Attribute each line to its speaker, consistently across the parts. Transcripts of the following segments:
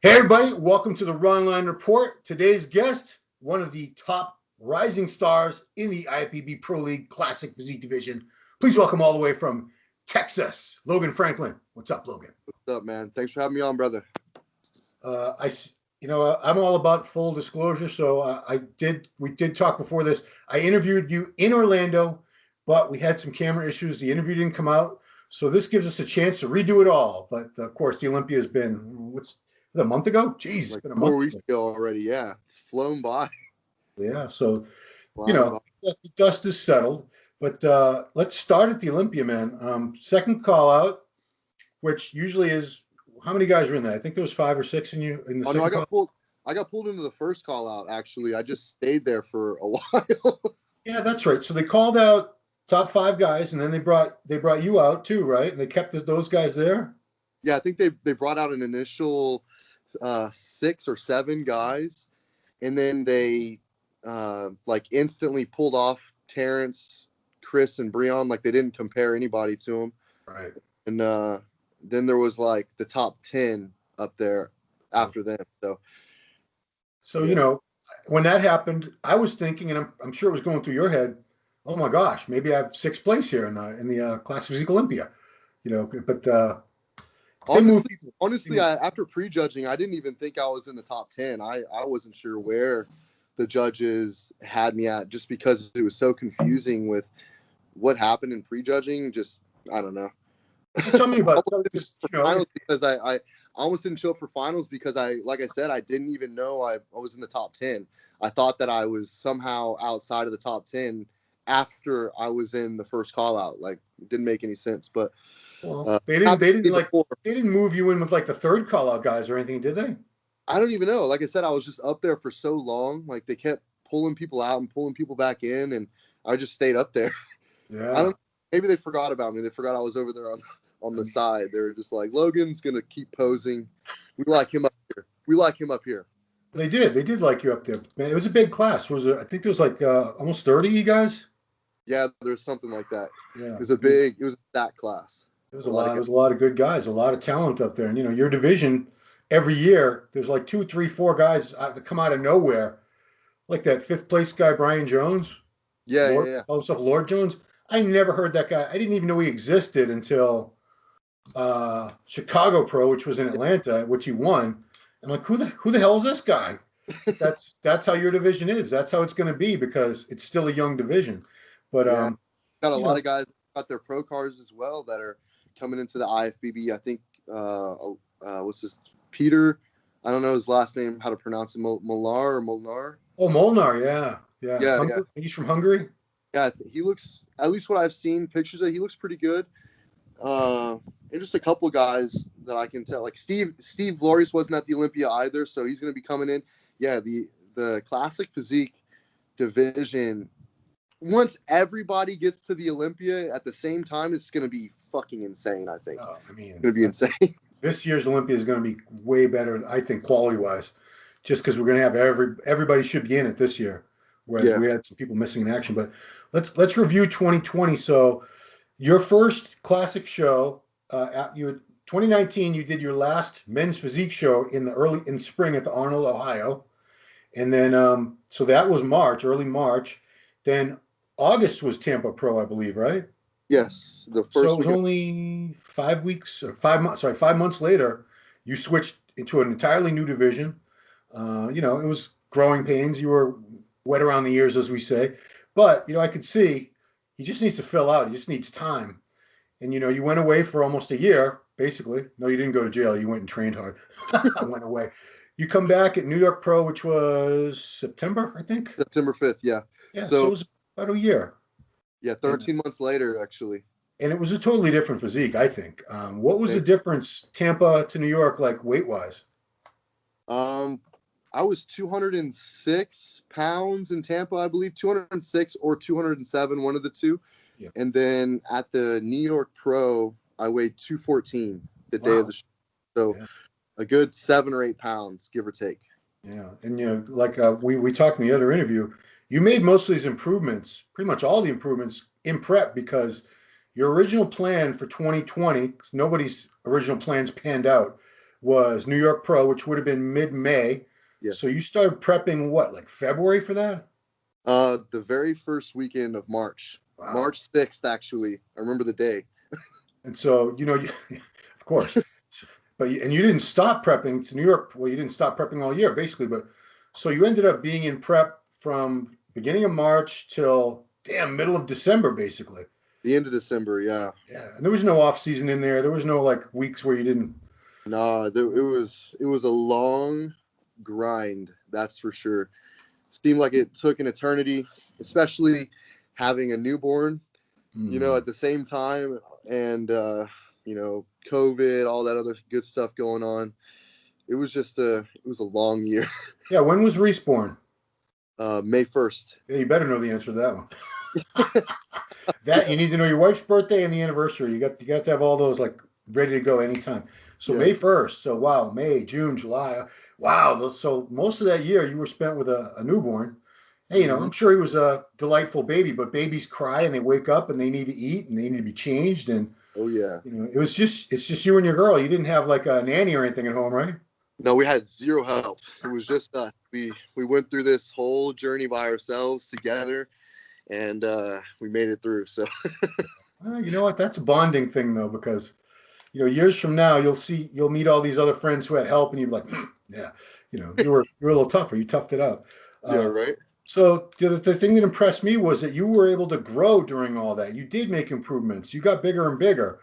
Speaker 1: Hey, everybody, welcome to the Ronline Report. Today's guest, one of the top rising stars in the IFBB Pro League Classic Physique Division. Please welcome all the way from Texas, Logan Franklin. What's up, Logan?
Speaker 2: What's up, man? Thanks for having me on, brother.
Speaker 1: I'm all about full disclosure, so we did talk before this. I interviewed you in Orlando, but we had some camera issues. The interview didn't come out, so this gives us a chance to redo it all. But of course, the Olympia has been a month ago? Jeez, it's
Speaker 2: Like
Speaker 1: been a
Speaker 2: 4 weeks ago already. Yeah, it's flown by.
Speaker 1: Yeah, so
Speaker 2: Flying by.
Speaker 1: the dust is settled. But let's start at the Olympia, man. Second call out, which usually is how many guys were in there? I think there was 5 or 6 in the
Speaker 2: Oh
Speaker 1: second
Speaker 2: no,
Speaker 1: call.
Speaker 2: I got pulled into the first call out. Actually, I just stayed there for a while.
Speaker 1: Yeah, that's right. So they called out top 5 guys, and then they brought you out too, right? And they kept those guys there.
Speaker 2: Yeah, I think they brought out an initial 6 or 7 guys, and then they like instantly pulled off Terrence, Chris, and Breon. Like they didn't compare anybody to them.
Speaker 1: Right.
Speaker 2: And then there was like the top 10 up there after them.
Speaker 1: So
Speaker 2: Yeah.
Speaker 1: when that happened, I was thinking, and I'm sure it was going through your head, oh my gosh, maybe I have 6th place here in the Class Physique Olympia. But they moved people.
Speaker 2: Honestly, after prejudging, I didn't even think I was in the top 10. I wasn't sure where the judges had me at, just because it was so confusing with what happened in prejudging. Just I don't know.
Speaker 1: Tell me about
Speaker 2: finals, because I almost didn't show up for finals because like I said, I didn't even know I was in the top 10. I thought that I was somehow outside of the top 10 after I was in the first call out. Like it didn't make any sense. But
Speaker 1: they didn't move you in with like the third call out guys or anything, did they?
Speaker 2: I don't even know. Like I said, I was just up there for so long. Like they kept pulling people out and pulling people back in, and I just stayed up there.
Speaker 1: Yeah.
Speaker 2: Maybe they forgot about me. They forgot I was over there on the side. They were just like, Logan's gonna keep posing. We like him up here. We like him up here.
Speaker 1: They did like you up there, man. It was a big class. I think there was like almost 30 guys.
Speaker 2: Yeah, there's something like that.
Speaker 1: Yeah.
Speaker 2: It was that class.
Speaker 1: There was a lot of good guys, a lot of talent up there. And your division every year, there's like 2, 3, 4 guys that come out of nowhere, like that 5th place guy Brian Jones.
Speaker 2: Yeah.
Speaker 1: All himself, Lord Jones. I never heard that guy. I didn't even know he existed until Chicago Pro, which was in Atlanta, which he won. I'm like, who the hell is this guy? That's how your division is. That's how it's going to be because it's still a young division. But
Speaker 2: got a lot of guys got their pro cards as well that are coming into the IFBB. I think what's this, Peter? I don't know his last name, how to pronounce it, Molnar.
Speaker 1: Oh, Molnar, yeah. He's from Hungary.
Speaker 2: Yeah, he looks, at least what I've seen pictures of, he looks pretty good. And just a couple guys that I can tell, like Steve Glorious wasn't at the Olympia either, so he's going to be coming in. Yeah, the classic physique division, once everybody gets to the Olympia at the same time, it's going to be fucking insane, I think. It's going to be insane.
Speaker 1: This year's Olympia is going to be way better, I think, quality-wise, just because we're going to have everybody should be in it this year, whereas we had some people missing in action. But let's review 2020. So your first classic show, 2019, you did your last men's physique show in spring at the Arnold, Ohio. And then, so that was early March. Then August was Tampa Pro, I believe, right?
Speaker 2: Yes.
Speaker 1: So it was only 5 months later, you switched into an entirely new division. It was growing pains. You were wet around the ears, as we say. But, I could see he just needs to fill out. He just needs time. And, you went away for almost a year, basically. No, you didn't go to jail. You went and trained hard. I went away. You come back at New York Pro, which was September, I think?
Speaker 2: September 5th, yeah.
Speaker 1: Yeah, so it was about a year.
Speaker 2: Yeah, 13 months later, actually.
Speaker 1: And it was a totally different physique, I think. What was the difference, Tampa to New York, like weight-wise?
Speaker 2: I was 206 pounds in Tampa, I believe, 206 or 207, one of the two. Yeah. And then at the New York Pro, I weighed 214 the day of the show. So a good 7 or 8 pounds, give or take.
Speaker 1: Yeah. And, like we talked in the other interview, you made most of these improvements, pretty much all the improvements in prep, because your original plan for 2020, because nobody's original plans panned out, was New York Pro, which would have been mid-May. So
Speaker 2: Yes.
Speaker 1: you started prepping what, like February for that?
Speaker 2: The very first weekend of March,
Speaker 1: Wow.
Speaker 2: March 6th, actually. I remember the day.
Speaker 1: And so, of course, but and you didn't stop prepping to New York. Well, you didn't stop prepping all year, basically. But so you ended up being in prep from beginning of March till middle of December, basically.
Speaker 2: The end of December, yeah.
Speaker 1: Yeah, and there was no off season in there. There was no like weeks where you didn't.
Speaker 2: No, it was a long grind, that's for sure. Seemed like it took an eternity, especially having a newborn, at the same time, and COVID, all that other good stuff going on. It was a long year.
Speaker 1: Yeah, when was Reese born?
Speaker 2: May 1st.
Speaker 1: Yeah, you better know the answer to that one. That you need to know your wife's birthday and the anniversary. You got to have all those like ready to go anytime. So
Speaker 2: Yeah.
Speaker 1: May 1st. So wow, May, June, July. Wow. So most of that year you were spent with a newborn. Hey, I'm sure he was a delightful baby, but babies cry and they wake up and they need to eat and they need to be changed. And
Speaker 2: Oh yeah.
Speaker 1: it's just you and your girl. You didn't have like a nanny or anything at home, right?
Speaker 2: No, we had zero help. It was just we went through this whole journey by ourselves together, and we made it through. So
Speaker 1: Well, you know what? That's a bonding thing though, because years from now you'll meet all these other friends who had help, and you'd be like, yeah, you were a little tougher. You toughed it out.
Speaker 2: yeah, right.
Speaker 1: So the thing that impressed me was that you were able to grow during all that. You did make improvements. You got bigger and bigger.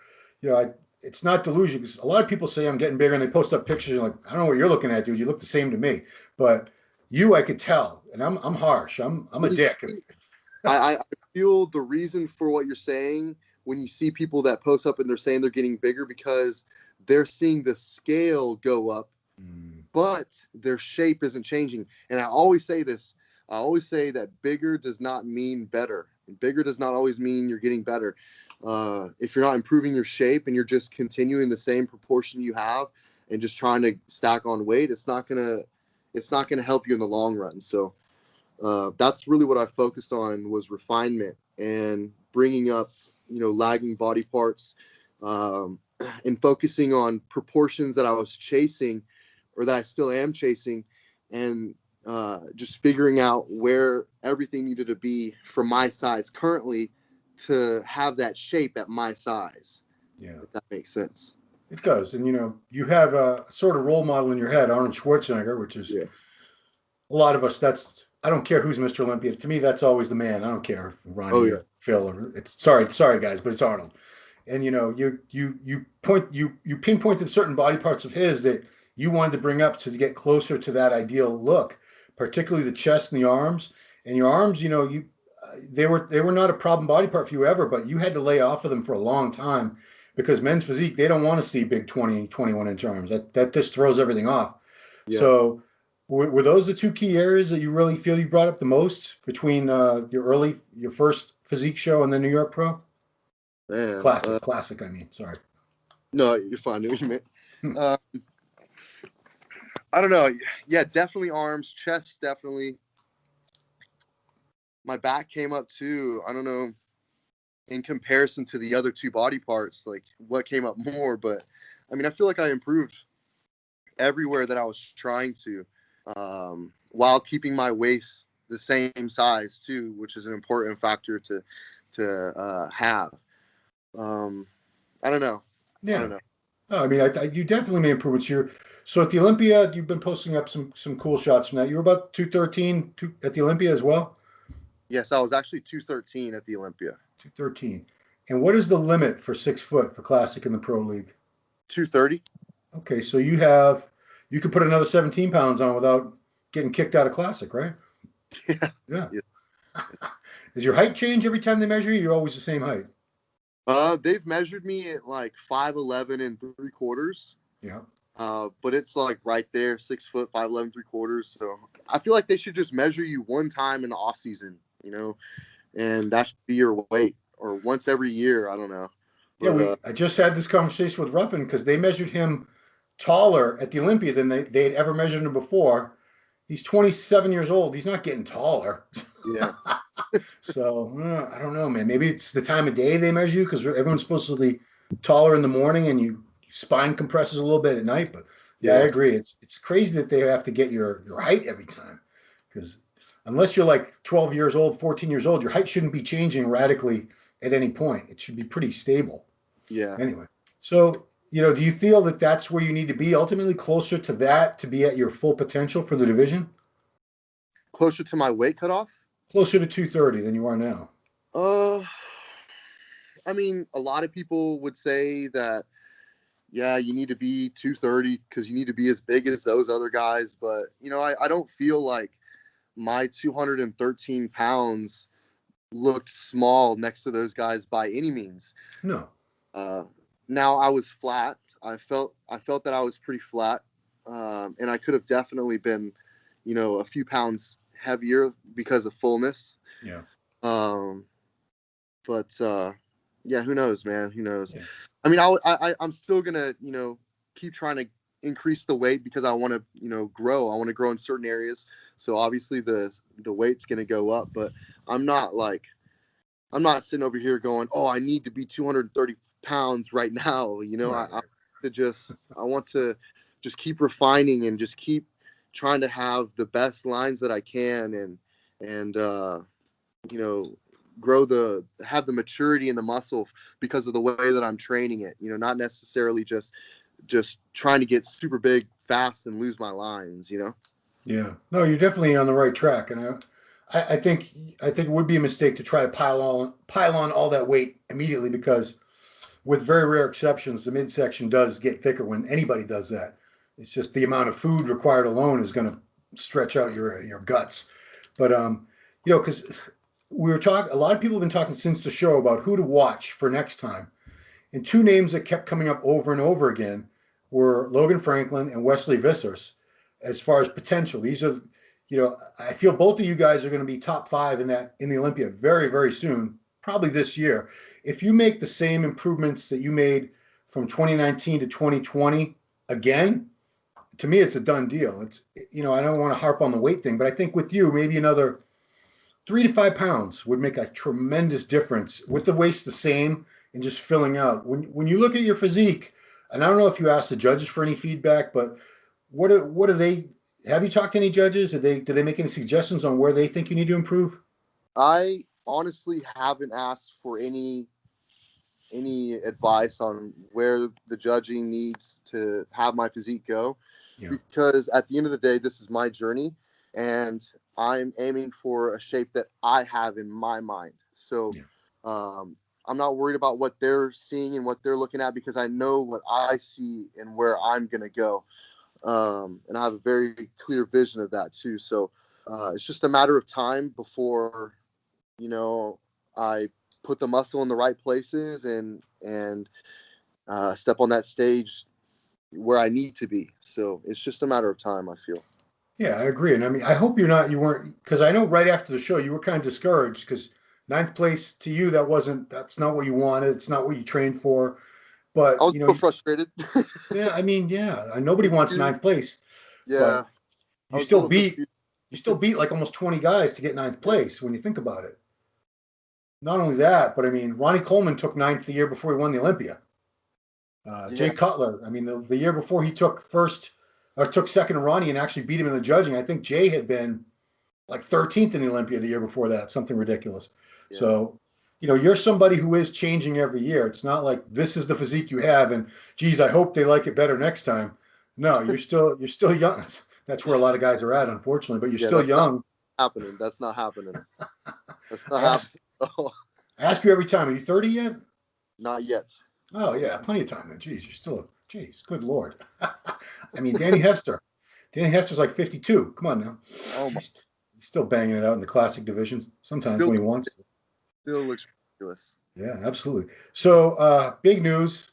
Speaker 1: It's not delusion because a lot of people say I'm getting bigger and they post up pictures and like, I don't know what you're looking at, dude. You look the same to me. But I could tell, and I'm harsh. I'm a dick.
Speaker 2: I feel the reason for what you're saying when you see people that post up and they're saying they're getting bigger because they're seeing the scale go up, but their shape isn't changing. And I always say this. I always say that bigger does not mean better. Bigger does not always mean you're getting better. If you're not improving your shape and you're just continuing the same proportion you have and just trying to stack on weight, it's not gonna help you in the long run. So that's really what I focused on was refinement and bringing up lagging body parts, and focusing on proportions that I was chasing or that I still am chasing, and just figuring out where everything needed to be for my size currently to have that shape at my size.
Speaker 1: Yeah,
Speaker 2: If that makes sense.
Speaker 1: it does. And you have a sort of role model in your head, Arnold Schwarzenegger, which is a lot of us. I don't care who's Mr. Olympia. To me, that's always the man. I don't care if Ronnie or Phil or it's sorry guys, but it's Arnold. And you pinpointed certain body parts of his that you wanted to bring up to get closer to that ideal look, particularly the chest and the arms. And your arms, they were not a problem body part for you ever, but you had to lay off of them for a long time because men's physique, they don't want to see big 20, 21-inch arms. That just throws everything off.
Speaker 2: Yeah.
Speaker 1: So were those the two key areas that you really feel you brought up the most between your first physique show and the New York Pro?
Speaker 2: Man,
Speaker 1: classic. I mean, sorry.
Speaker 2: No, you're fine. I knew what you meant. I don't know. Yeah, definitely arms, chest, definitely. My back came up too. I don't know in comparison to the other two body parts, like what came up more, but I mean, I feel like I improved everywhere that I was trying to, while keeping my waist the same size too, which is an important factor to have. I don't know.
Speaker 1: Yeah.
Speaker 2: I don't know.
Speaker 1: No, I mean, you definitely made improvements here. So at the Olympia, you've been posting up some cool shots from that. You were about 213 at the Olympia as well?
Speaker 2: Yes, I was actually 213 at the Olympia.
Speaker 1: 213. And what is the limit for 6 foot for Classic in the Pro League?
Speaker 2: 230.
Speaker 1: Okay, so you could put another 17 pounds on without getting kicked out of Classic, right?
Speaker 2: Yeah.
Speaker 1: Yeah. Does your height change every time they measure you? You're always the same height.
Speaker 2: They've measured me at like 5'11" and 3/4.
Speaker 1: Yeah.
Speaker 2: But it's like right there, 6 foot, 5'11" 3/4. So I feel like they should just measure you one time in the off season, and that should be your weight, or once every year. I don't know. But,
Speaker 1: Yeah, I just had this conversation with Ruffin because they measured him taller at the Olympia than they had ever measured him before. He's 27 years old. He's not getting taller.
Speaker 2: Yeah.
Speaker 1: So I don't know, man. Maybe it's the time of day they measure you because everyone's supposed to be taller in the morning and you spine compresses a little bit at night. But Yeah, I
Speaker 2: Yeah.
Speaker 1: agree. It's crazy that they have to get your height every time, because unless you're like 12 years old, 14 years old, your height shouldn't be changing radically at any point. It should be pretty stable.
Speaker 2: Yeah.
Speaker 1: Anyway, so do you feel that that's where you need to be ultimately, closer to that to be at your full potential for the division?
Speaker 2: Closer to my weight cutoff?
Speaker 1: Closer to 230 than you are now.
Speaker 2: Uh, I mean, a lot of people would say that, yeah, you need to be 230 because you need to be as big as those other guys. But, I don't feel like my 213 pounds looked small next to those guys by any means.
Speaker 1: No.
Speaker 2: Uh, Now I was flat. I felt that I was pretty flat, and I could have definitely been, a few pounds heavier because of fullness.
Speaker 1: Yeah.
Speaker 2: Um, but yeah, who knows, man? Who knows?
Speaker 1: Yeah.
Speaker 2: I mean, I'm still gonna, keep trying to increase the weight because I want to, grow. I want to grow in certain areas. So obviously the weight's gonna go up, but I'm not like I'm not sitting over here going, oh, I need to be 230 pounds right now.
Speaker 1: Right.
Speaker 2: I want to just keep refining and just keep trying to have the best lines that I can and you know, have the maturity in the muscle because of the way that I'm training it. Not necessarily just trying to get super big fast and lose my lines.
Speaker 1: Yeah. No, you're definitely on the right track, and I think it would be a mistake to try to pile on all that weight immediately, because with very rare exceptions, the midsection does get thicker when anybody does that. It's just the amount of food required alone is going to stretch out your guts. But because we were talking, a lot of people have been talking since the show about who to watch for next time, and two names that kept coming up over and over again were Logan Franklin and Wesley Vissers. As far as potential, these are, I feel both of you guys are going to be top five in the Olympia very, very soon, probably this year. If you make the same improvements that you made from 2019 to 2020 again, to me, it's a done deal. I don't want to harp on the weight thing, but I think with you, maybe another 3 to 5 pounds would make a tremendous difference with the waist the same and just filling out. When you look at your physique, and I don't know if you asked the judges for any feedback, but what do they? Have you talked to any judges? Did they make any suggestions on where they think you need to improve?
Speaker 2: I honestly haven't asked for any advice on where the judging needs to have my physique go,
Speaker 1: Yeah.
Speaker 2: because at the end of the day, this is my journey and I'm aiming for a shape that I have in my mind. So
Speaker 1: Yeah.
Speaker 2: I'm not worried about what they're seeing and what they're looking at, because I know what I see and where I'm going to go. And I have a very clear vision of that too. So it's just a matter of time before, I put the muscle in the right places and step on that stage where I need to be. So it's just a matter of time, I feel.
Speaker 1: Yeah, I agree. And I mean, I hope you weren't, because I know right after the show you were kind of discouraged, because ninth place to you, that's not what you wanted. It's not what you trained for.
Speaker 2: I
Speaker 1: But
Speaker 2: was so frustrated.
Speaker 1: yeah, I mean, yeah, nobody wants ninth place,
Speaker 2: Yeah,
Speaker 1: but
Speaker 2: I
Speaker 1: you
Speaker 2: was a
Speaker 1: still
Speaker 2: little
Speaker 1: beat
Speaker 2: confused.
Speaker 1: you still beat like almost 20 guys to get ninth
Speaker 2: Yeah,
Speaker 1: place when you think about it. Not only that, but I mean, Ronnie Coleman took ninth the year before he won the Olympia. Jay
Speaker 2: yeah,
Speaker 1: Cutler, I mean, the year before he took second to Ronnie and actually beat him in the judging. I think Jay had been like 13th in the Olympia the year before that, something ridiculous.
Speaker 2: yeah.
Speaker 1: So, you're somebody who is changing every year. It's not like this is the physique you have, and geez, I hope they like it better next time. No, you're still young. That's where a lot of guys are at, unfortunately. But you're
Speaker 2: Yeah,
Speaker 1: still
Speaker 2: that's not
Speaker 1: young.
Speaker 2: happening. That's not happening. That's not
Speaker 1: I ask
Speaker 2: happening. Oh,
Speaker 1: I ask you every time, are you 30 yet?
Speaker 2: not yet.
Speaker 1: Oh yeah, plenty of time then. Geez, geez, good Lord. I mean, Danny Hester. Danny Hester's like 52. Come on now.
Speaker 2: Oh my,
Speaker 1: He's still banging it out in the classic divisions sometimes
Speaker 2: still
Speaker 1: when he wants to.
Speaker 2: still looks ridiculous.
Speaker 1: Yeah, absolutely. So, big news.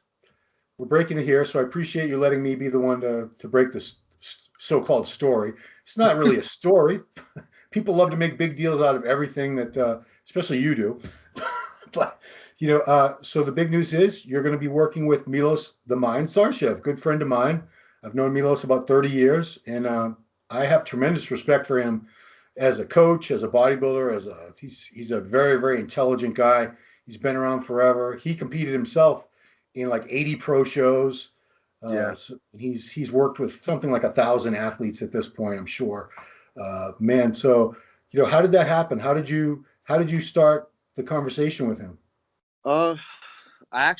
Speaker 1: We're breaking it here, so I appreciate you letting me be the one to break this so-called story. It's not really a story. People love to make big deals out of everything that, especially you do. But so the big news is you're going to be working with Milos the Mind Sarshev, good friend of mine. I've known Milos about 30 years, and I have tremendous respect for him as a coach, as a bodybuilder, he's a very, very intelligent guy. He's been around forever. He competed himself in like 80 pro shows.
Speaker 2: Yeah.
Speaker 1: So he's worked with something like 1,000 athletes at this point, I'm sure. Man, so how did that happen? How did you start the conversation with him?
Speaker 2: Uh,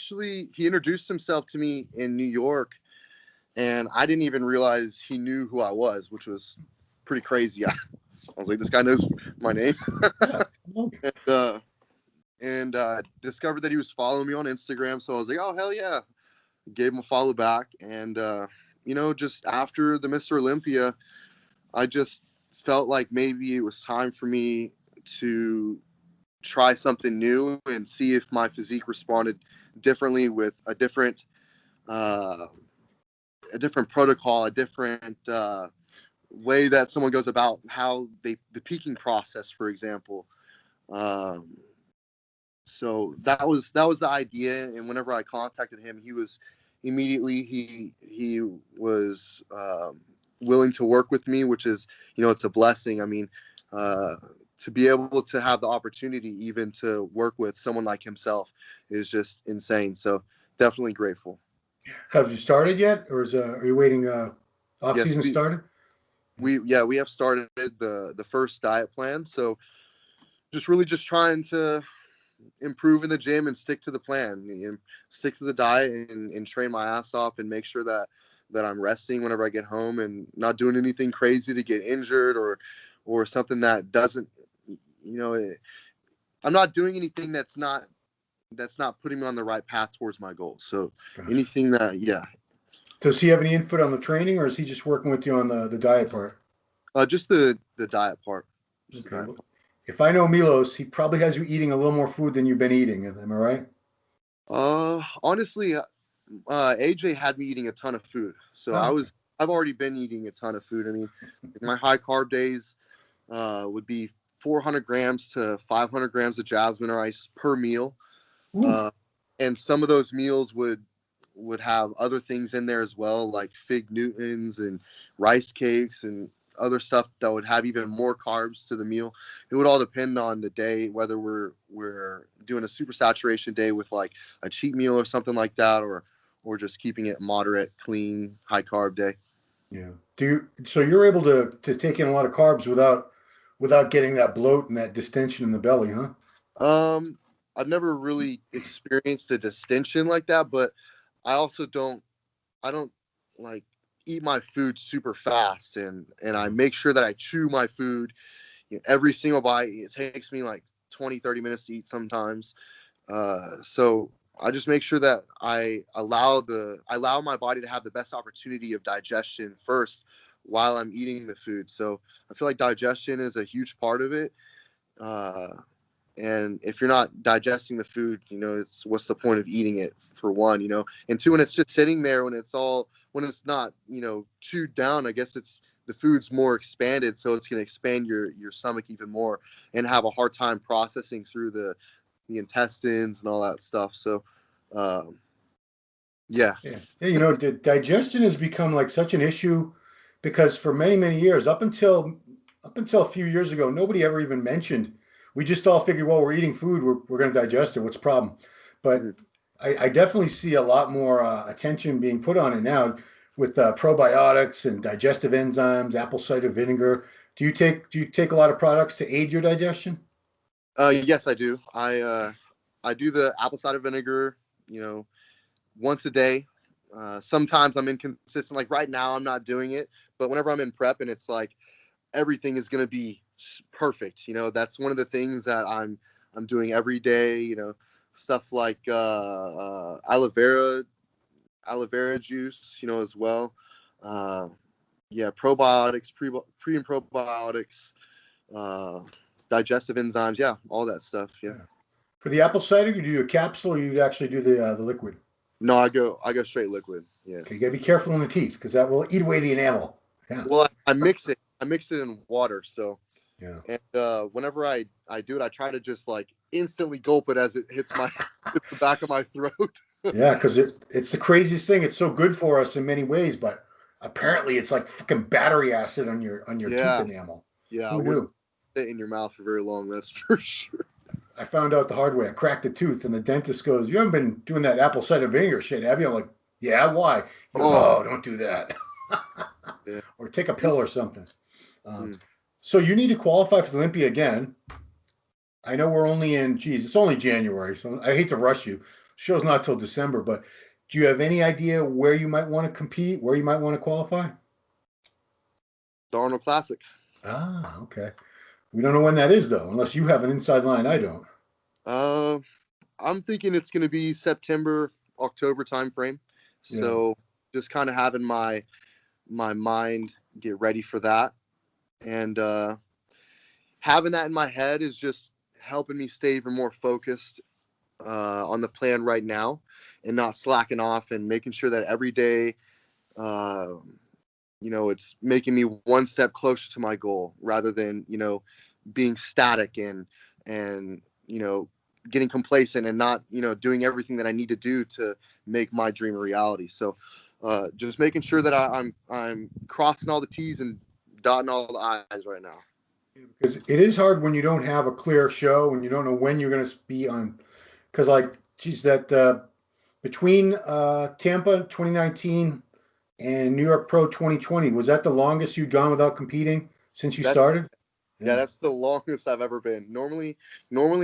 Speaker 2: he introduced himself to me in New York, and I didn't even realize he knew who I was, which was pretty crazy. I was like, this guy knows my name.
Speaker 1: Yeah.
Speaker 2: and discovered that he was following me on Instagram. So I was like, oh, hell yeah. Gave him a follow back. And, just after the Mr. Olympia, I just felt like maybe it was time for me to try something new and see if my physique responded differently with uh, a different protocol, a different way that someone goes about the peaking process, for example. Um, so that was the idea. And whenever I contacted him, he was immediately he was willing to work with me, which is it's a blessing. I mean, to be able to have the opportunity even to work with someone like himself is just insane. So definitely grateful.
Speaker 1: Have you started yet, or are you waiting? Off
Speaker 2: Yes,
Speaker 1: season started?
Speaker 2: we have started the first diet plan. So just trying to improve in the gym and stick to the plan, and stick to the diet, and train my ass off, and make sure that I'm resting whenever I get home, and not doing anything crazy to get injured, or something that doesn't, I'm not doing anything that's not putting me on the right path towards my goals. So
Speaker 1: Gotcha.
Speaker 2: anything that, yeah,
Speaker 1: Does he have any input on the training, or is he just working with you on the diet part?
Speaker 2: just the diet part, just the
Speaker 1: Okay.
Speaker 2: diet
Speaker 1: Well,
Speaker 2: part.
Speaker 1: if I know Milos, he probably has you eating a little more food than you've been eating. Am I right?
Speaker 2: Honestly, AJ had me eating a ton of food, so
Speaker 1: Oh, okay.
Speaker 2: I've already been eating a ton of food. I mean, my high carb days would be 400 grams to 500 grams of jasmine rice per meal,
Speaker 1: Ooh.
Speaker 2: uh, and some of those meals would have other things in there as well, like fig Newtons and rice cakes and other stuff that would have even more carbs to the meal. It would all depend on the day, whether we're doing a super saturation day with like a cheat meal or something like that, or just keeping it moderate, clean, high carb day.
Speaker 1: Yeah. So you're able to take in a lot of carbs without getting that bloat and that distension in the belly, huh?
Speaker 2: Um, I've never really experienced a distension like that, but I don't like eat my food super fast, and I
Speaker 1: Yeah.
Speaker 2: make sure that I chew my food. Every single bite. It takes me like 20, 30 minutes to eat sometimes. So I just make sure that I allow my body to have the best opportunity of digestion first while I'm eating the food. So I feel like digestion is a huge part of it. Uh, and if you're not digesting the food, it's what's the point of eating it, for one, and two, when it's just sitting there, when it's not, chewed down, I guess it's the food's more expanded, so it's going to expand your stomach even more, and have a hard time processing through the intestines and all that stuff. So, um, yeah,
Speaker 1: Yeah. Yeah, digestion has become like such an issue because for many, many years, up until a few years ago, nobody ever even mentioned. We just all figured, well, we're eating food, we're going to digest it. What's the problem? But
Speaker 2: mhm.
Speaker 1: I definitely see a lot more attention being put on it now with probiotics and digestive enzymes, apple cider vinegar. Do you take a lot of products to aid your digestion?
Speaker 2: Yes, I do. I do the apple cider vinegar, you know, once a day. Sometimes I'm inconsistent. Like right now, I'm not doing it, but whenever I'm in prep and it's like everything is going to be perfect, that's one of the things that I'm doing every day. Stuff like aloe vera juice, as well. Uh, yeah, probiotics, pre and probiotics, uh, digestive enzymes, yeah, all that stuff. Yeah.
Speaker 1: Yeah. For the apple cider, you do a capsule or you actually do the liquid?
Speaker 2: No, I go straight liquid. Yeah.
Speaker 1: Okay, you gotta be careful in the teeth because that will eat away the enamel. Yeah.
Speaker 2: Well, I mix it. I mix it in water. So,
Speaker 1: Yeah.
Speaker 2: and whenever I do it, I try to just like instantly gulp it as it hits my hits the back of my throat.
Speaker 1: Yeah, because it's the craziest thing. It's so good for us in many ways, but apparently it's like fucking battery acid on your tooth
Speaker 2: Yeah,
Speaker 1: enamel.
Speaker 2: yeah. I
Speaker 1: Who
Speaker 2: wouldn't
Speaker 1: knew?
Speaker 2: sit in your mouth for very long. That's for sure.
Speaker 1: I found out the hard way. I cracked a tooth, and the dentist goes, "You haven't been doing that apple cider vinegar shit, have you?" I'm like, Yeah, why? He goes,
Speaker 2: Oh,
Speaker 1: oh, don't do that.
Speaker 2: yeah.
Speaker 1: Or take a pill or something. Um,
Speaker 2: Mm.
Speaker 1: so you need to qualify for the Olympia again. I know we're only in, geez, it's only January, so I hate to rush you. Show's not till December, but do you have any idea where you might want to compete, where you might want to qualify?
Speaker 2: The Arnold Classic.
Speaker 1: Ah, okay. We don't know when that is though, unless you have an inside line. I don't.
Speaker 2: Uh, I'm thinking it's going to be September, October timeframe.
Speaker 1: Yeah.
Speaker 2: So just kind of having my mind get ready for that, and having that in my head is just helping me stay even more focused on the plan right now, and not slacking off, and making sure that every day, uh, it's making me one step closer to my goal rather than being static and getting complacent and not doing everything that I need to do to make my dream a reality. So just making sure that I'm crossing all the T's and dotting all the I's right now.
Speaker 1: Because it is hard when you don't have a clear show and you don't know when you're going to be on. Because, like, geez, that between Tampa 2019 and New York Pro 2020, was that the longest you'd gone without competing since you
Speaker 2: That's
Speaker 1: started?
Speaker 2: Yeah,
Speaker 1: Yeah.
Speaker 2: that's the longest I've ever been. Normally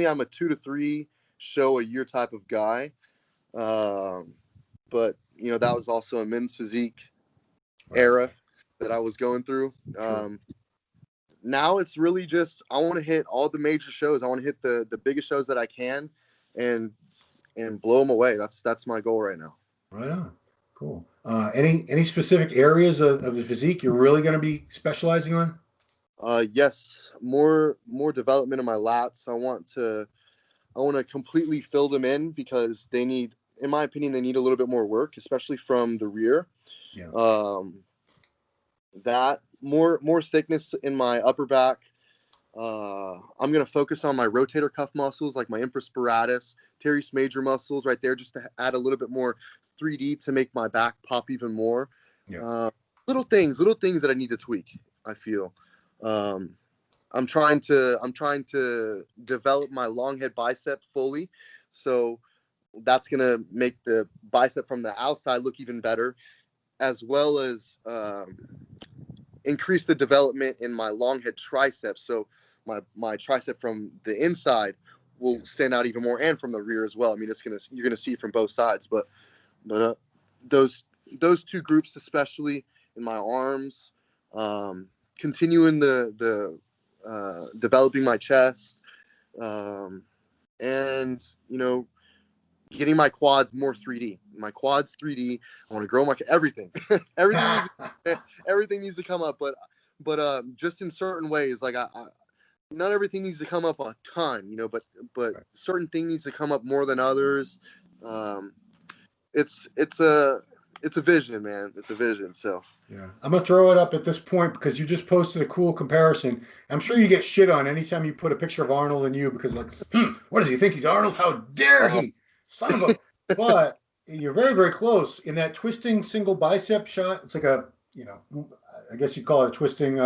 Speaker 2: I'm a 2 to 3 show a year type of guy. Um, but that was also a men's physique
Speaker 1: Right.
Speaker 2: era that I was going through.
Speaker 1: True.
Speaker 2: Now it's really just I want to hit all the major shows. I want to hit the biggest shows that I can, and blow them away. That's my goal right now.
Speaker 1: Right on. Cool. Any specific areas of the physique you're really going to be specializing on?
Speaker 2: Yes, more development of my lats. I want to completely fill them in because they need, in my opinion, they need a little bit more work, especially from the rear.
Speaker 1: Yeah.
Speaker 2: Um, that more thickness in my upper back. I'm gonna focus on my rotator cuff muscles, like my infraspiratus, teres major muscles, right there, just to add a little bit more 3D to make my back pop even more.
Speaker 1: Yeah.
Speaker 2: Uh, little things that I need to tweak. I feel. Um, I'm trying to develop my long head bicep fully, so that's gonna make the bicep from the outside look even better, as well as increase the development in my long head tricep. So my tricep from the inside will
Speaker 1: Yeah.
Speaker 2: stand out even more, and from the rear as well. I mean, you're gonna see from both sides, but those those two groups, especially in my arms, um, continuing the developing my chest, um, and getting my quads more 3D. My quads 3D. I want to grow my everything. everything needs everything needs to come up, but just in certain ways. Like I not everything needs to come up a ton, but
Speaker 1: Right.
Speaker 2: certain things needs to come up more than others. Um, it's a vision, man. It's a vision. So
Speaker 1: Yeah, I'm gonna throw it up at this point because you just posted a cool comparison. I'm sure you get shit on anytime you put a picture of Arnold and you because like, what does he think he's Arnold? How dare
Speaker 2: uh,
Speaker 1: he, son of a! But you're very, very close in that twisting single bicep shot. It's like a, I guess you'd call it a twisting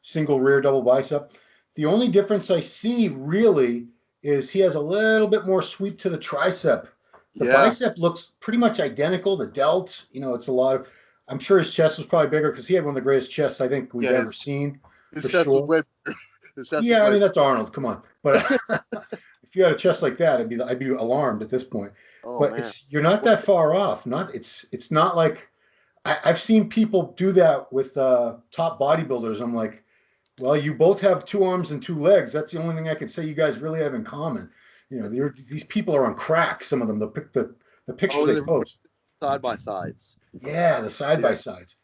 Speaker 1: single rear double bicep. The only difference I see really is he has a little bit more sweep to the tricep. The
Speaker 2: yeah,
Speaker 1: bicep looks pretty much identical. The delts, it's a lot of. I'm sure his chest was probably bigger because he had one of the greatest chests I think we've
Speaker 2: yeah.
Speaker 1: ever
Speaker 2: His
Speaker 1: seen
Speaker 2: his
Speaker 1: for
Speaker 2: chest was
Speaker 1: sure.
Speaker 2: way. His chest was
Speaker 1: Yeah, I
Speaker 2: way.
Speaker 1: mean that's Arnold. Come on, but if you had a chest like that, I'd be alarmed at this point.
Speaker 2: Oh
Speaker 1: But
Speaker 2: man.
Speaker 1: you're not that far off. Not it's not like I've seen people do that with top bodybuilders. I'm like, well, you both have two arms and two legs. That's the only thing I could say you guys really have in common. These people are on crack. Some of them, the pictures
Speaker 2: Oh,
Speaker 1: they
Speaker 2: they're
Speaker 1: post.
Speaker 2: side by sides.
Speaker 1: Yeah, the side by
Speaker 2: Yeah,
Speaker 1: sides.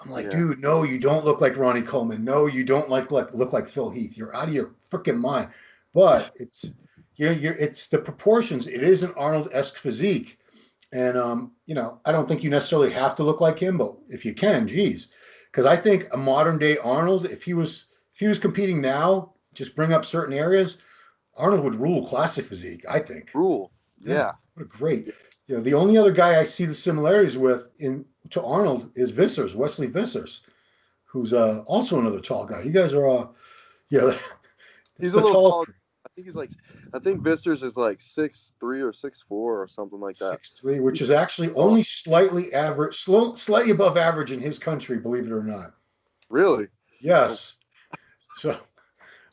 Speaker 1: I'm like,
Speaker 2: yeah.
Speaker 1: dude, no, you don't look like Ronnie Coleman. No, you don't look like Phil Heath. You're out of your freaking mind. But it's the proportions. It is an Arnold-esque physique, and I don't think you necessarily have to look like him, but if you can, geez, because I think a modern day Arnold, if he was competing now, just bring up certain areas, Arnold would rule classic physique. I think.
Speaker 2: Rule.
Speaker 1: Yeah,
Speaker 2: Yeah.
Speaker 1: what a great.
Speaker 2: Yeah.
Speaker 1: The only other guy I see the similarities with in to Arnold is Vissers, Wesley Vissers, who's also another tall guy. You guys are, yeah,
Speaker 2: He's
Speaker 1: it's
Speaker 2: a
Speaker 1: the
Speaker 2: little
Speaker 1: tallest.
Speaker 2: taller. I think Visters is like 6'3" or 6'4" or something like that.
Speaker 1: 6'3", which is actually only slightly average, slightly above average in his country, believe it or not.
Speaker 2: Really? Oh,
Speaker 1: Yes. So,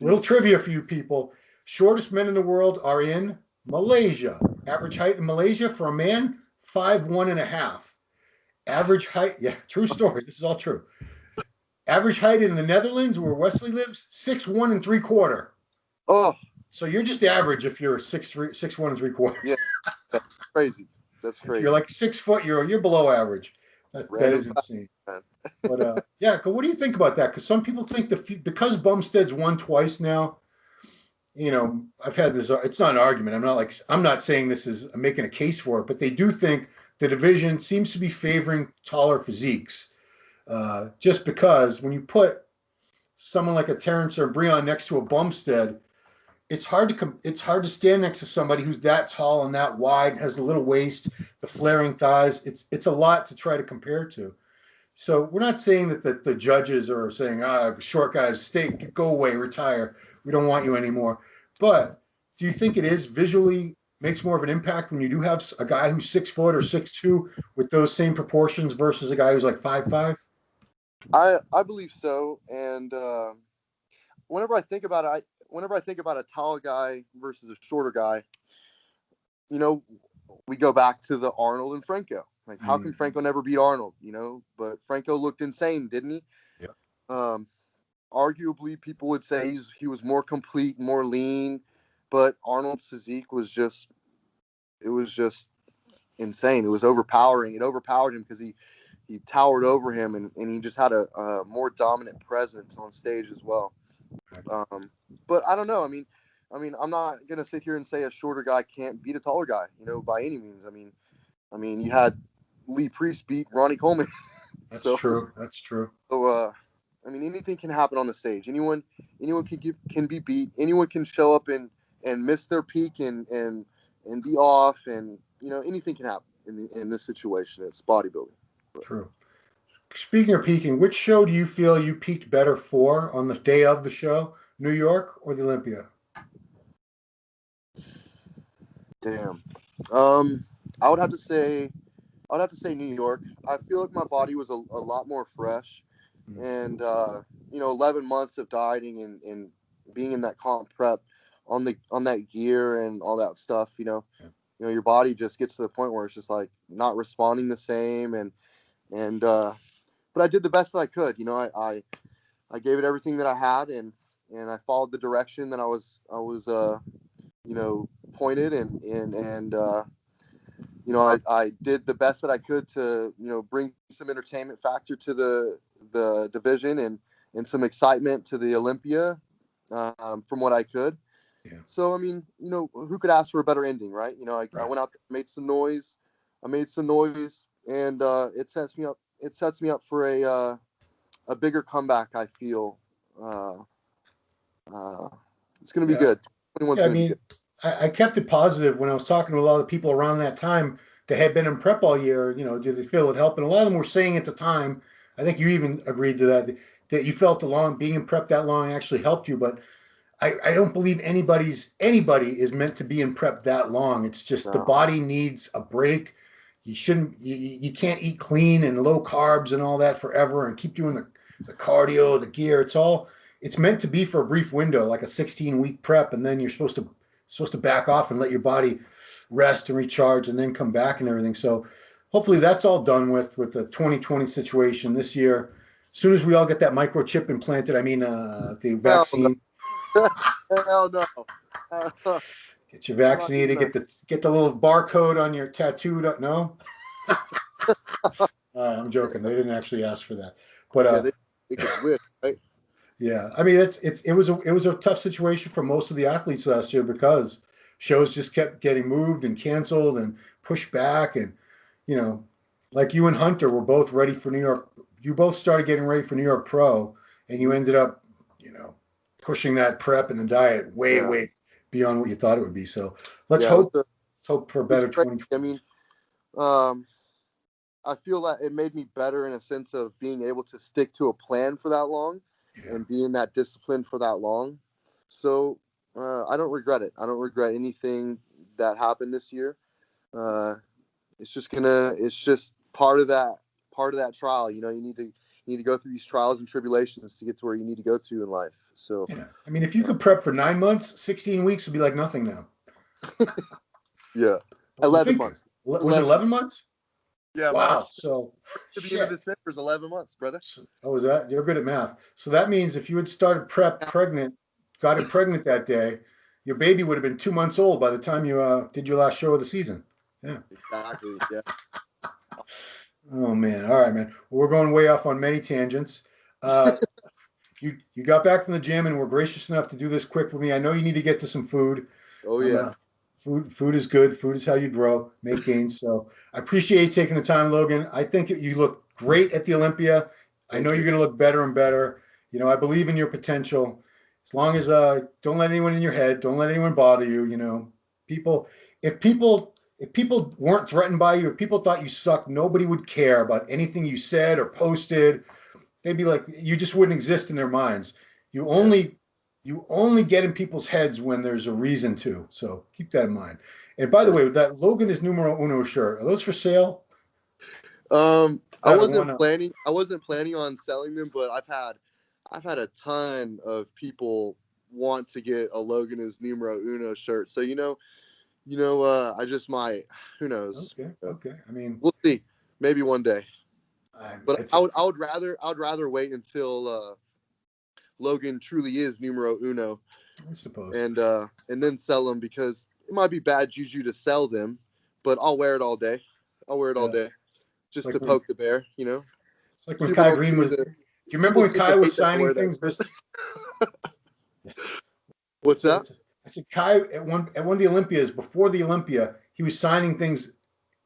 Speaker 1: little trivia for you people. Shortest men in the world are in Malaysia. Average height in Malaysia for a man, 5'1.5". Average height, yeah, true story. This is all true. Average height in the Netherlands, where Wesley lives, 6'1 3/4".
Speaker 2: oh,
Speaker 1: So you're just average if you're 6'3", 6'1 3/4.
Speaker 2: yeah. That's crazy. That's
Speaker 1: If you're
Speaker 2: crazy.
Speaker 1: like 6 foot, you're below average. That
Speaker 2: Random
Speaker 1: is
Speaker 2: fact,
Speaker 1: insane.
Speaker 2: man.
Speaker 1: But yeah, what do you think about that? Because some people think because Bumstead's won twice now, I've had this. It's not an argument. I'm not saying this is I'm making a case for it, but they do think the division seems to be favoring taller physiques. Just because when you put someone like a Terrence or a Breon next to a Bumstead, it's hard to stand next to somebody who's that tall and that wide, has a little waist, the flaring thighs. It's a lot to try to compare to. So we're not saying that the judges are saying, short guys, go away, retire. We don't want you anymore. But do you think it is visually makes more of an impact when you do have a guy who's 6 foot or 6'2" with those same proportions versus a guy who's like 5'5"?
Speaker 2: I believe so. And whenever I think about it, whenever I think about a tall guy versus a shorter guy, you know, we go back to the Arnold and Franco. Like, how can Franco never beat Arnold? But Franco looked insane, didn't he?
Speaker 1: Yeah.
Speaker 2: Arguably, people would say he was more complete, more lean, but Arnold's physique was just insane. It was overpowering. It overpowered him because he towered over him, and he just had a more dominant presence on stage as well. But I don't know. I'm not gonna sit here and say a shorter guy can't beat a taller guy, by any means. You had Lee Priest beat Ronnie Coleman.
Speaker 1: That's true. That's true.
Speaker 2: So anything can happen on the stage. Anyone can be beat. Anyone can show up and miss their peak and be off, and anything can happen in this situation. It's bodybuilding.
Speaker 1: True. Speaking of peaking, which show do you feel you peaked better for on the day of the show, New York or the Olympia?
Speaker 2: Damn. I would have to say New York. I feel like my body was a lot more fresh, and 11 months of dieting and being in that comp prep on that gear and all that stuff. Your body just gets to the point where it's just like not responding the same, and but I did the best that I could. I gave it everything that I had, and I followed the direction that I was pointed, and I did the best that I could to bring some entertainment factor to the division and some excitement to the Olympia, from what I could.
Speaker 1: Yeah.
Speaker 2: So who could ask for a better ending, right? I went out there, made some noise. And it sets me up. It sets me up for a bigger comeback. I feel it's going to be good. 21's
Speaker 1: Yeah,
Speaker 2: going to be good.
Speaker 1: I kept it positive when I was talking to a lot of the people around that time that had been in prep all year. Do they feel it helped? And a lot of them were saying at the time, I think you even agreed to that you felt being in prep that long actually helped you. But I don't believe anybody is meant to be in prep that long. It's just the body needs a break. You can't eat clean and low carbs and all that forever and keep doing the cardio, the gear. It's meant to be for a brief window, like a 16-week prep, and then you're supposed to back off and let your body rest and recharge and then come back and everything. So hopefully that's all done with the 2020 situation this year. As soon as we all get that microchip implanted, the vaccine.
Speaker 2: Hell no.
Speaker 1: Get you vaccinated. Get the little barcode on your tattoo. No. I'm joking. They didn't actually ask for that, but
Speaker 2: they could wish, right?
Speaker 1: Yeah, it was a tough situation for most of the athletes last year because shows just kept getting moved and canceled and pushed back, and like you and Hunter were both ready for New York. You both started getting ready for New York Pro, and you ended up pushing that prep and the diet way beyond what you thought it would be. So let's hope for a better 2020.
Speaker 2: I feel that it made me better in a sense of being able to stick to a plan for that long and being that disciplined for that long. So I don't regret it. I don't regret anything that happened this year. It's just part of that trial. You know, you need to go through these trials and tribulations to get to where you need to go to in life. So
Speaker 1: Yeah. I mean, if you could prep for 9 months, 16 weeks would be like nothing now.
Speaker 2: yeah,
Speaker 1: Well,
Speaker 2: 11 months.
Speaker 1: Was it 11 months?
Speaker 2: Yeah,
Speaker 1: Wow.
Speaker 2: March
Speaker 1: So,
Speaker 2: to the end of
Speaker 1: shit.
Speaker 2: December is 11 months, brother.
Speaker 1: Oh, was that? You're good at math. So that means if you had started got him pregnant that day, your baby would have been 2 months old by the time you did your last show of the season. Yeah.
Speaker 2: Exactly. Yeah.
Speaker 1: Oh man. All right, man. Well, we're going way off on many tangents. Uh, you got back from the gym and were gracious enough to do this quick for me. I know you need to get to some food.
Speaker 2: Oh
Speaker 1: I'm
Speaker 2: yeah.
Speaker 1: food is good. Food is how you grow, make gains. So I appreciate you taking the time, Logan. I think you look great at the Olympia. I know
Speaker 2: Thank
Speaker 1: you're
Speaker 2: you.
Speaker 1: going to look better and better. You know, I believe in your potential. As long as don't let anyone in your head, don't let anyone bother you. You know, people if people weren't threatened by you, if people thought you sucked, nobody would care about anything you said or posted. They'd be like, you just wouldn't exist in their minds. You
Speaker 2: Yeah.
Speaker 1: only you only get in people's heads when there's a reason to. So keep that in mind. And by the way, with that Logan is numero uno shirt, are those for sale?
Speaker 2: I
Speaker 1: Got
Speaker 2: wasn't
Speaker 1: one.
Speaker 2: planning. I wasn't planning on selling them, but I've had a ton of people want to get a Logan is numero uno shirt. So I just might. Who knows?
Speaker 1: Okay, okay. I mean,
Speaker 2: We'll see. Maybe one day. But
Speaker 1: it's
Speaker 2: I would rather wait until Logan truly is numero uno
Speaker 1: I suppose.
Speaker 2: and then sell them, because it might be bad juju to sell them, but I'll wear it all day. I'll wear it all
Speaker 1: Yeah,
Speaker 2: day
Speaker 1: it's
Speaker 2: just
Speaker 1: like
Speaker 2: to
Speaker 1: when
Speaker 2: poke the bear. You know,
Speaker 1: it's like when
Speaker 2: people
Speaker 1: Kai
Speaker 2: don't
Speaker 1: Green
Speaker 2: seem
Speaker 1: was.
Speaker 2: to
Speaker 1: Do you remember
Speaker 2: people
Speaker 1: when
Speaker 2: seem to
Speaker 1: Kai was
Speaker 2: hate that I
Speaker 1: signing
Speaker 2: wear that
Speaker 1: things?
Speaker 2: stuff. What's
Speaker 1: What's
Speaker 2: that?
Speaker 1: it? I said Kai at one of the Olympias before the Olympia, he was signing things.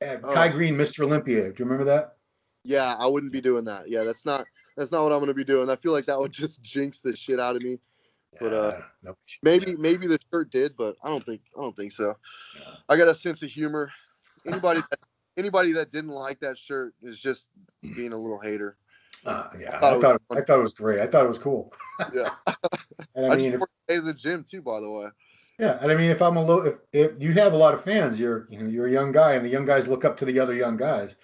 Speaker 1: Kai
Speaker 2: Oh,
Speaker 1: Green, Mr. Olympia. Do you remember that?
Speaker 2: yeah, I wouldn't be doing that. Yeah, that's not what I'm gonna be doing. I feel like that would just jinx the shit out of me. But
Speaker 1: Yeah, no,
Speaker 2: maybe the shirt did, but I don't think so.
Speaker 1: yeah.
Speaker 2: I got a sense of humor. Anybody that anybody that didn't like that shirt is just being a little hater. I
Speaker 1: Yeah,
Speaker 2: thought it was fun.
Speaker 1: I thought it was great. I thought it was cool.
Speaker 2: Yeah.
Speaker 1: And I
Speaker 2: I just
Speaker 1: mean, if
Speaker 2: worked today to the gym too, by the way.
Speaker 1: yeah, and I mean, if I'm a little, if you have a lot of fans, you're a young guy, and the young guys look up to the other young guys.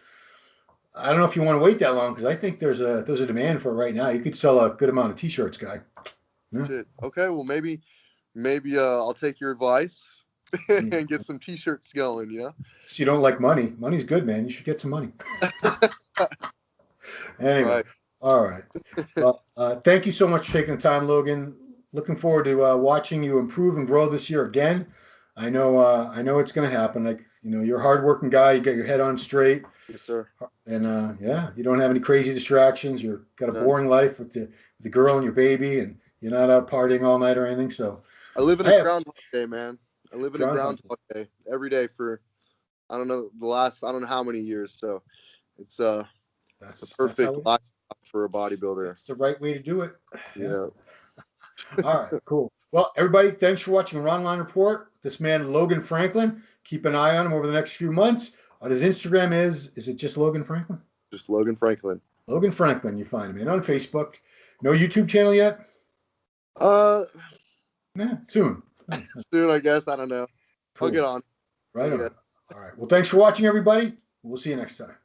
Speaker 1: I don't know if you want to wait that long because I think there's a demand for it right now. You could sell a good amount of t-shirts, guy. Yeah.
Speaker 2: Shit. Okay, well maybe I'll take your advice
Speaker 1: I mean,
Speaker 2: and get some t-shirts going, yeah.
Speaker 1: so you don't like money. Money's good, man. You should get some money. Anyway,
Speaker 2: Right.
Speaker 1: all right. Well, thank you so much for taking the time, Logan. Looking forward to watching you improve and grow this year again. I know it's going to happen. Like, you're a hardworking guy. You got your head on straight,
Speaker 2: Yes, sir.
Speaker 1: and yeah, you don't have any crazy distractions. You've got a
Speaker 2: None.
Speaker 1: boring life with the girl and your baby, and you're not out partying all night or anything. So
Speaker 2: I live in
Speaker 1: I
Speaker 2: a
Speaker 1: have
Speaker 2: Groundhog Day, man. I live in a
Speaker 1: Groundhog.
Speaker 2: Groundhog Day every day for I don't know how many years. So it's the
Speaker 1: That's how
Speaker 2: perfect
Speaker 1: it
Speaker 2: life
Speaker 1: is.
Speaker 2: for a bodybuilder.
Speaker 1: It's the right way to do it. Yeah.
Speaker 2: Yeah.
Speaker 1: All right, cool. Well, everybody, thanks for watching Ronline Report. This man, Logan Franklin, keep an eye on him over the next few months. His Instagram is it just Logan Franklin?
Speaker 2: Just Logan Franklin.
Speaker 1: Logan Franklin, you find him in on Facebook. No YouTube channel yet?
Speaker 2: Uh,
Speaker 1: Yeah, soon.
Speaker 2: soon I guess. I don't know. I'll
Speaker 1: Cool.
Speaker 2: get on.
Speaker 1: Right
Speaker 2: I guess.
Speaker 1: on. All right. Well, thanks for watching, everybody. We'll see you next time.